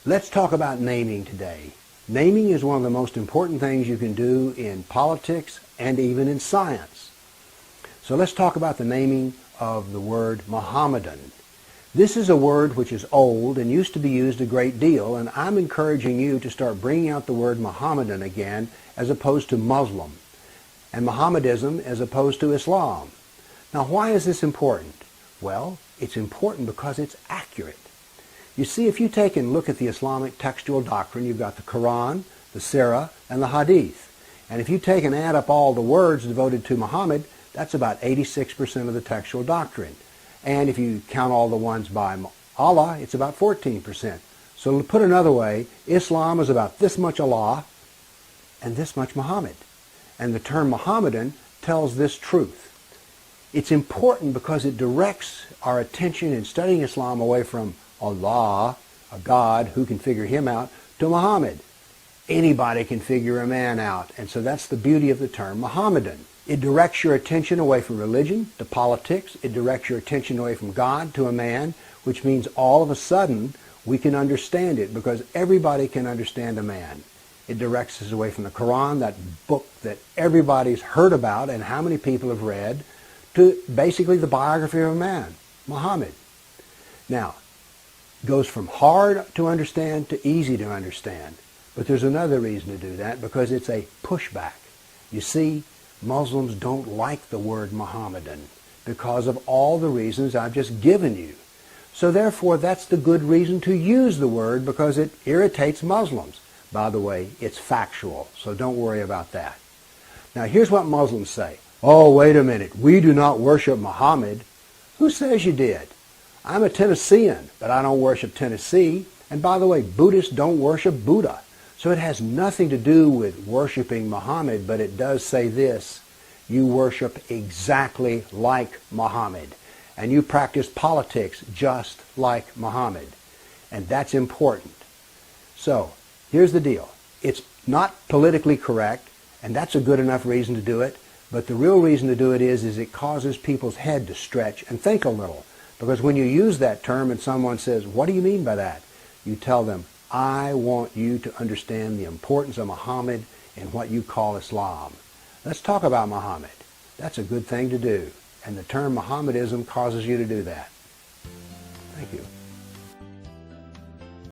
Let's talk about naming today. Naming is one of the most important things you can do in politics and even in science. So let's talk about the naming of the word Mohammedan. This is a word which is old and used to be used a great deal, and I'm encouraging you to start bringing out the word Mohammedan again as opposed to Muslim, and Mohammedism as opposed to Islam. Now, why is this important? Well, it's important because it's accurate. You see, if you take and look at the Islamic textual doctrine, you've got the Quran, the Sirah, and the Hadith. And if you take and add up all the words devoted to Muhammad, that's about 86% of the textual doctrine. And if you count all the ones by Allah, it's about 14%. So to put another way, Islam is about this much Allah and this much Muhammad. And the term Mohammedan tells this truth. It's important because it directs our attention in studying Islam away from Allah, a God, who can figure him out, to Muhammad. Anybody can figure a man out, and so that's the beauty of the term Mohammedan. It directs your attention away from religion to politics. It directs your attention away from God to a man, which means all of a sudden we can understand it because everybody can understand a man. It directs us away from the Quran, that book that everybody's heard about and how many people have read, to basically the biography of a man, Muhammad. Now, it goes from hard to understand to easy to understand. But there's another reason to do that, because it's a pushback. You see, Muslims don't like the word Mohammedan because of all the reasons I've just given you. So therefore, that's the good reason to use the word, because it irritates Muslims. By the way, it's factual, so don't worry about that. Now, here's what Muslims say. Oh, wait a minute, we do not worship Muhammad. Who says you did? I'm a Tennessean, but I don't worship Tennessee. And by the way, Buddhists don't worship Buddha. So it has nothing to do with worshiping Muhammad, but it does say this: you worship exactly like Muhammad, and you practice politics just like Muhammad. And that's important. So, here's the deal. It's not politically correct, and that's a good enough reason to do it, but the real reason to do it is it causes people's head to stretch and think a little. Because when you use that term and someone says, what do you mean by that? You tell them, I want you to understand the importance of Muhammad in what you call Islam. Let's talk about Muhammad. That's a good thing to do. And the term Mohammedism causes you to do that. Thank you.